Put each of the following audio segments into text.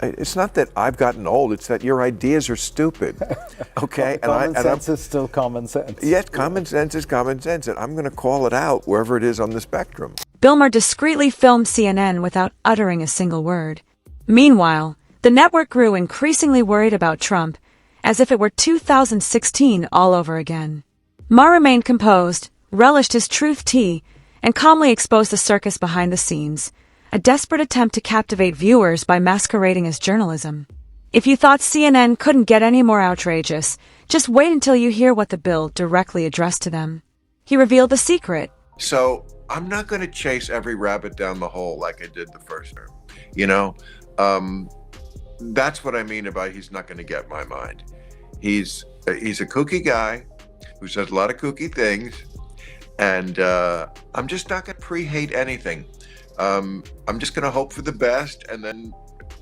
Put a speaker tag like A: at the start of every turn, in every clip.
A: It's not that I've gotten old, it's that your ideas are stupid, okay?
B: Common sense is still common sense.
A: Yes, common sense is common sense, and I'm going to call it out wherever it is on the spectrum.
C: Bill Maher discreetly filmed CNN without uttering a single word. Meanwhile, the network grew increasingly worried about Trump, as if it were 2016 all over again. Maher remained composed, relished his truth tea, and calmly exposed the circus behind the scenes, a desperate attempt to captivate viewers by masquerading as journalism. If you thought CNN couldn't get any more outrageous, just wait until you hear what the Bill directly addressed to them. He revealed the secret.
A: So I'm not going to chase every rabbit down the hole like I did the first term. You know, that's what I mean about he's not going to get my mind. He's a kooky guy who says a lot of kooky things, and I'm just not going to pre-hate anything. I'm just going to hope for the best, and then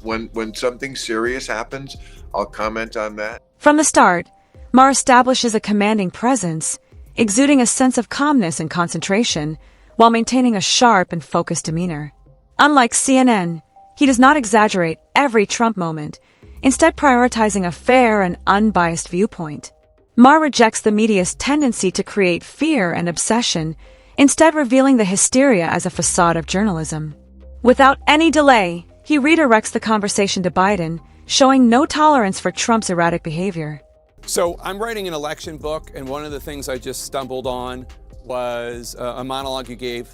A: when something serious happens, I'll comment on that.
C: From the start, Maher establishes a commanding presence, exuding a sense of calmness and concentration, while maintaining a sharp and focused demeanor. Unlike CNN, he does not exaggerate every Trump moment, instead prioritizing a fair and unbiased viewpoint. Maher rejects the media's tendency to create fear and obsession, instead revealing the hysteria as a facade of journalism. Without any delay, he redirects the conversation to Biden, showing no tolerance for Trump's erratic behavior.
D: So I'm writing an election book, and one of the things I just stumbled on was a monologue you gave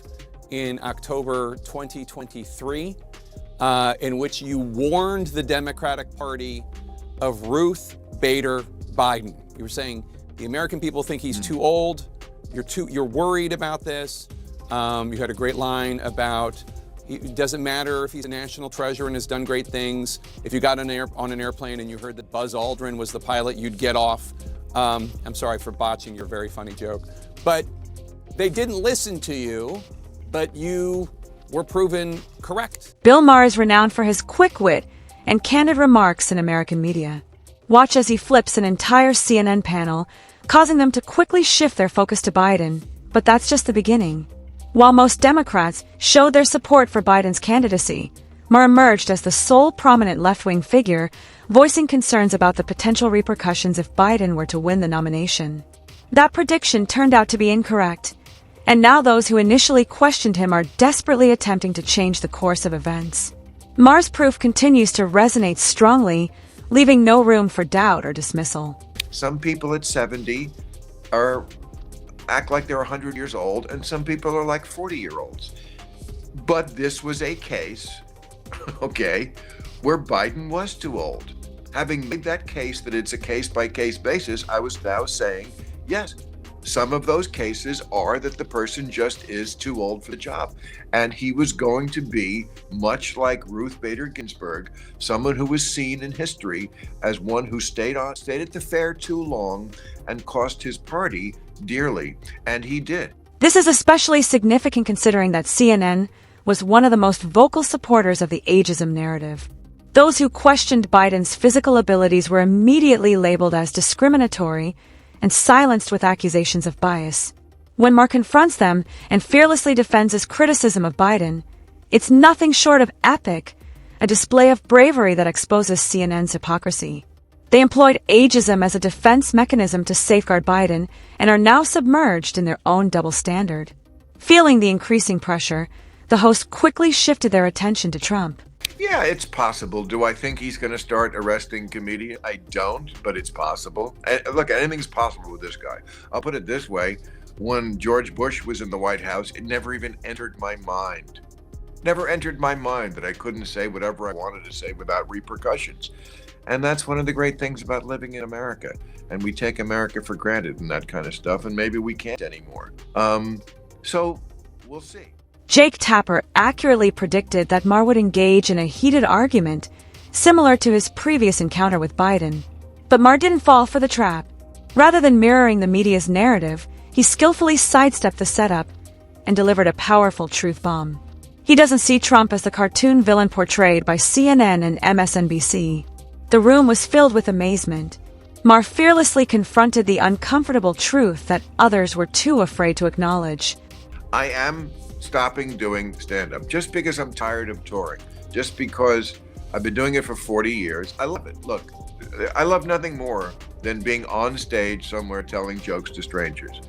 D: in October 2023, in which you warned the Democratic Party of Ruth Bader Biden. You were saying the American people think he's too old. You're worried about this. You had a great line about it doesn't matter if he's a national treasure and has done great things. If you got on an airplane and you heard that Buzz Aldrin was the pilot, you'd get off. I'm sorry for botching your very funny joke. But they didn't listen to you, but you were proven correct.
C: Bill Maher is renowned for his quick wit and candid remarks in American media. Watch as he flips an entire CNN panel, causing them to quickly shift their focus to Biden. But that's just the beginning. While most Democrats showed their support for Biden's candidacy, Maher emerged as the sole prominent left-wing figure, voicing concerns about the potential repercussions if Biden were to win the nomination. That prediction turned out to be incorrect, and now those who initially questioned him are desperately attempting to change the course of events. Maher's proof continues to resonate strongly, leaving no room for doubt or dismissal.
A: Some people at 70 act like they're 100 years old, and some people are like 40-year-olds. But this was a case, okay, where Biden was too old. Having made that case that it's a case-by-case basis, I was now saying, yes, some of those cases are that the person just is too old for the job. And he was going to be, much like Ruth Bader Ginsburg, someone who was seen in history as one who stayed at the fair too long and cost his party dearly. And he did.
C: This is especially significant considering that CNN was one of the most vocal supporters of the ageism narrative. Those who questioned Biden's physical abilities were immediately labeled as discriminatory and silenced with accusations of bias. When Maher confronts them and fearlessly defends his criticism of Biden, it's nothing short of epic, a display of bravery that exposes CNN's hypocrisy. They employed ageism as a defense mechanism to safeguard Biden and are now submerged in their own double standard. Feeling the increasing pressure, the hosts quickly shifted their attention to Trump.
A: Yeah, it's possible. Do I think he's going to start arresting comedians? I don't, but it's possible. And look, anything's possible with this guy. I'll put it this way. When George Bush was in the White House, it never even entered my mind. Never entered my mind that I couldn't say whatever I wanted to say without repercussions. And that's one of the great things about living in America. And we take America for granted and that kind of stuff, and maybe we can't anymore. So we'll see.
C: Jake Tapper accurately predicted that Maher would engage in a heated argument, similar to his previous encounter with Biden. But Maher didn't fall for the trap. Rather than mirroring the media's narrative, he skillfully sidestepped the setup and delivered a powerful truth bomb. He doesn't see Trump as the cartoon villain portrayed by CNN and MSNBC. The room was filled with amazement. Maher fearlessly confronted the uncomfortable truth that others were too afraid to acknowledge.
A: I am stopping doing stand-up just because I'm tired of touring, just because I've been doing it for 40 years. I love it. Look, I love nothing more than being on stage somewhere telling jokes to strangers.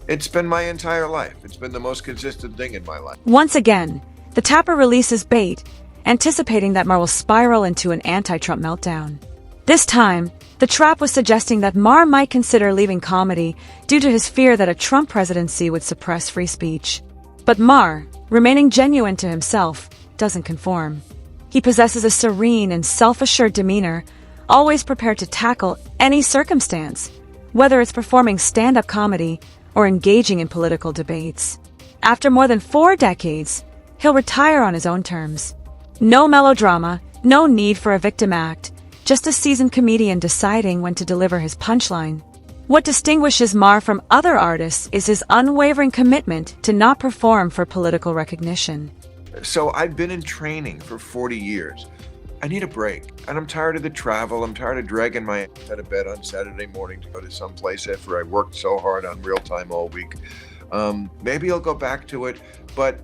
A: It's been my entire life. It's been the most consistent thing in my life.
C: Once again, the tapper releases bait, anticipating that Maher will spiral into an anti-Trump meltdown. This time, the trap was suggesting that Maher might consider leaving comedy due to his fear that a Trump presidency would suppress free speech. But Maher, remaining genuine to himself, doesn't conform. He possesses a serene and self-assured demeanor, always prepared to tackle any circumstance, whether it's performing stand-up comedy or engaging in political debates. After more than 4 decades, he'll retire on his own terms. No melodrama, no need for a victim act, just a seasoned comedian deciding when to deliver his punchline. What distinguishes Maher from other artists is his unwavering commitment to not perform for political recognition.
A: So I've been in training for 40 years. I need a break, and I'm tired of the travel. I'm tired of dragging my ass out of bed on Saturday morning to go to some place after I worked so hard on Real Time all week. Maybe I'll go back to it, but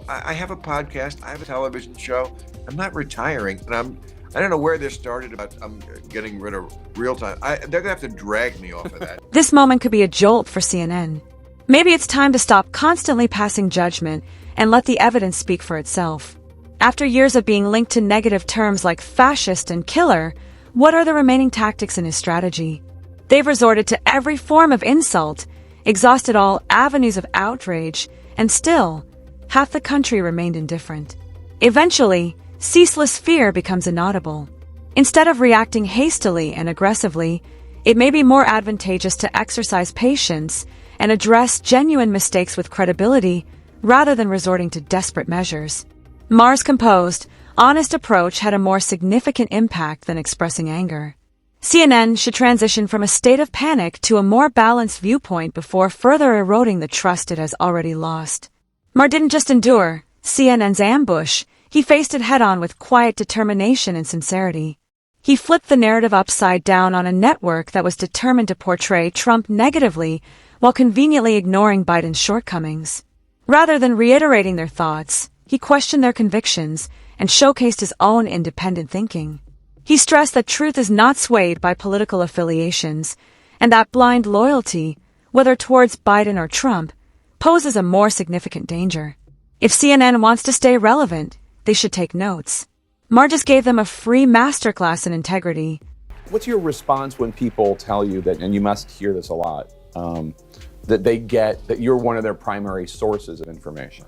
A: I have a podcast, I have a television show. I'm not retiring, and I don't know where this started about I'm getting rid of Real Time. They're gonna have to drag me off of that.
C: This moment could be a jolt for CNN. Maybe it's time to stop constantly passing judgment and let the evidence speak for itself. After years of being linked to negative terms like fascist and killer, what are the remaining tactics in his strategy? They've resorted to every form of insult, exhausted all avenues of outrage, and still, half the country remained indifferent. Eventually, ceaseless fear becomes inaudible. Instead of reacting hastily and aggressively, it may be more advantageous to exercise patience and address genuine mistakes with credibility rather than resorting to desperate measures. Maher's composed, honest approach had a more significant impact than expressing anger. CNN should transition from a state of panic to a more balanced viewpoint before further eroding the trust it has already lost. Maher didn't just endure CNN's ambush, he faced it head-on with quiet determination and sincerity. He flipped the narrative upside down on a network that was determined to portray Trump negatively while conveniently ignoring Biden's shortcomings. Rather than reiterating their thoughts, he questioned their convictions and showcased his own independent thinking. He stressed that truth is not swayed by political affiliations, and that blind loyalty, whether towards Biden or Trump, poses a more significant danger. If CNN wants to stay relevant, they should take notes. Maher just gave them a free masterclass in integrity.
E: What's your response when people tell you that, and you must hear this a lot, that they get that you're one of their primary sources of information?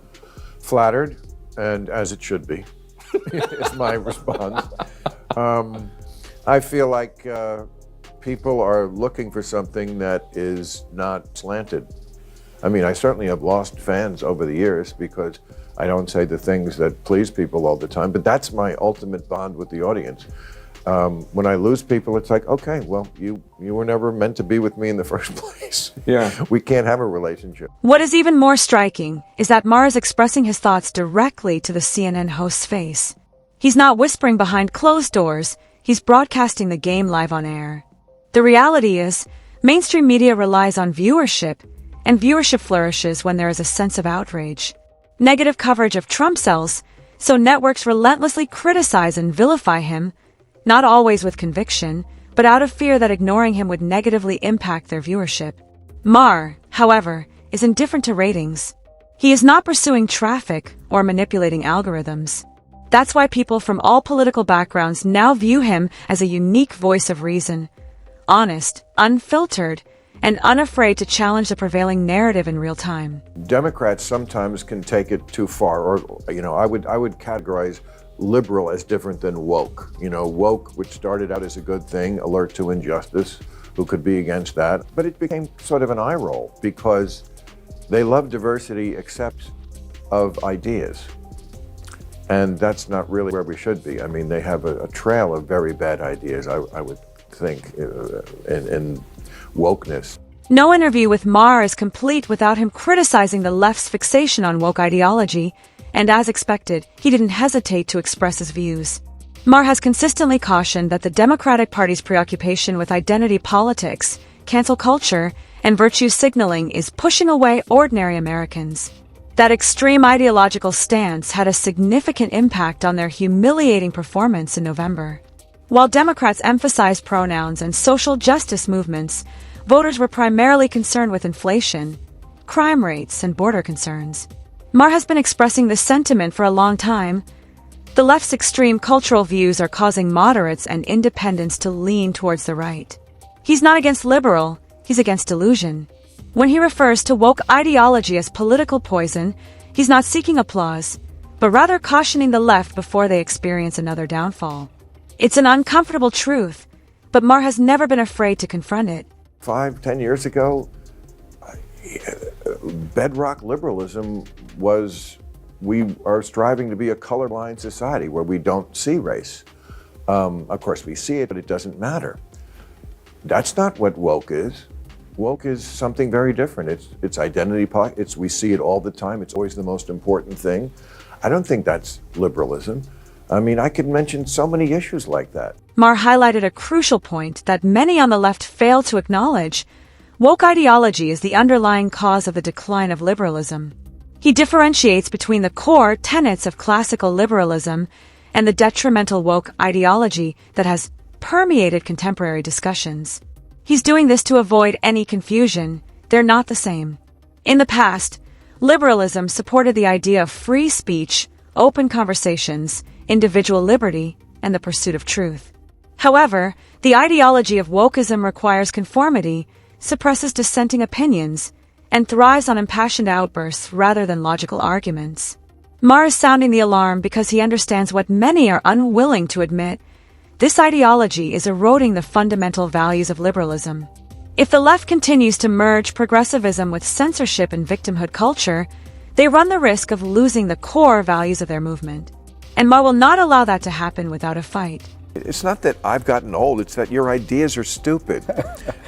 A: Flattered, and as it should be, is my response. I feel like people are looking for something that is not slanted. I mean, I certainly have lost fans over the years because I don't say the things that please people all the time, but that's my ultimate bond with the audience. When I lose people, it's like, okay, well, you were never meant to be with me in the first place.
E: Yeah.
A: We can't have a relationship.
C: What is even more striking is that Maher is expressing his thoughts directly to the CNN host's face. He's not whispering behind closed doors, he's broadcasting the game live on air. The reality is, mainstream media relies on viewership, and viewership flourishes when there is a sense of outrage. Negative coverage of Trump sells, so networks relentlessly criticize and vilify him, not always with conviction, but out of fear that ignoring him would negatively impact their viewership. Maher, however, is indifferent to ratings. He is not pursuing traffic or manipulating algorithms. That's why people from all political backgrounds now view him as a unique voice of reason, honest, unfiltered, and unafraid to challenge the prevailing narrative in real time.
A: Democrats sometimes can take it too far, or I would categorize liberal as different than woke. Woke, which started out as a good thing, alert to injustice, who could be against that, but it became sort of an eye roll because they love diversity except of ideas. And that's not really where we should be. I mean, they have a trail of very bad ideas, I would think, in wokeness.
C: No interview with Maher is complete without him criticizing the left's fixation on woke ideology, and as expected, he didn't hesitate to express his views. Maher has consistently cautioned that the Democratic Party's preoccupation with identity politics, cancel culture, and virtue signaling is pushing away ordinary Americans. That extreme ideological stance had a significant impact on their humiliating performance in November. While Democrats emphasized pronouns and social justice movements, voters were primarily concerned with inflation, crime rates, and border concerns. Maher has been expressing this sentiment for a long time. The left's extreme cultural views are causing moderates and independents to lean towards the right. He's not against liberal, he's against delusion. When he refers to woke ideology as political poison, he's not seeking applause, but rather cautioning the left before they experience another downfall. It's an uncomfortable truth, but Maher has never been afraid to confront it.
A: 5-10 years ago, bedrock liberalism was we are striving to be a colorblind society where we don't see race. Of course, we see it, but it doesn't matter. That's not what woke is. Woke is something very different. It's identity. We see it all the time. It's always the most important thing. I don't think that's liberalism. I mean, I could mention so many issues like that.
C: Maher highlighted a crucial point that many on the left fail to acknowledge. Woke ideology is the underlying cause of the decline of liberalism. He differentiates between the core tenets of classical liberalism and the detrimental woke ideology that has permeated contemporary discussions. He's doing this to avoid any confusion. They're not the same. In the past, liberalism supported the idea of free speech, open conversations, individual liberty, and the pursuit of truth. However, the ideology of wokeism requires conformity, suppresses dissenting opinions, and thrives on impassioned outbursts rather than logical arguments. Maher is sounding the alarm because he understands what many are unwilling to admit. This ideology is eroding the fundamental values of liberalism. If the left continues to merge progressivism with censorship and victimhood culture, they run the risk of losing the core values of their movement. And Maher will not allow that to happen without a fight.
A: It's not that I've gotten old, it's that your ideas are stupid.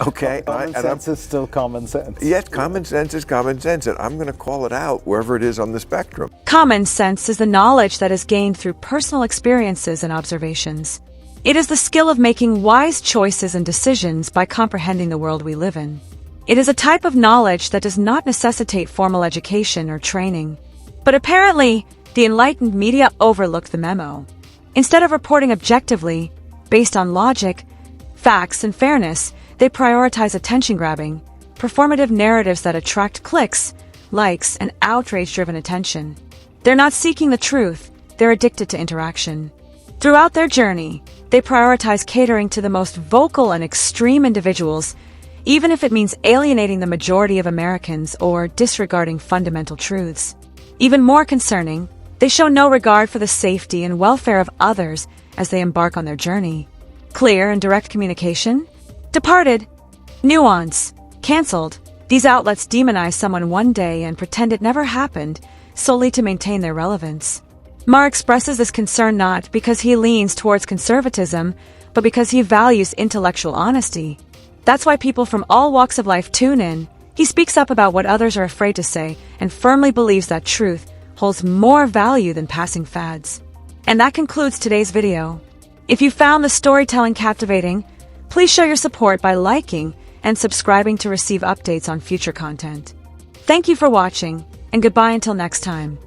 A: Okay?
B: Common sense is still common sense.
A: Yes, common sense is common sense, and I'm going to call it out wherever it is on the spectrum.
C: Common sense is the knowledge that is gained through personal experiences and observations. It is the skill of making wise choices and decisions by comprehending the world we live in. It is a type of knowledge that does not necessitate formal education or training. But apparently, the enlightened media overlooked the memo. Instead of reporting objectively, based on logic, facts, and fairness, they prioritize attention-grabbing, performative narratives that attract clicks, likes, and outrage-driven attention. They're not seeking the truth, they're addicted to interaction. Throughout their journey, they prioritize catering to the most vocal and extreme individuals, even if it means alienating the majority of Americans or disregarding fundamental truths. Even more concerning, they show no regard for the safety and welfare of others as they embark on their journey. Clear and direct communication? Departed. Nuance. Cancelled. These outlets demonize someone one day and pretend it never happened, solely to maintain their relevance. Maher expresses this concern not because he leans towards conservatism, but because he values intellectual honesty. That's why people from all walks of life tune in. He speaks up about what others are afraid to say and firmly believes that truth holds more value than passing fads. And that concludes today's video. If you found the storytelling captivating, please show your support by liking and subscribing to receive updates on future content. Thank you for watching, and goodbye until next time.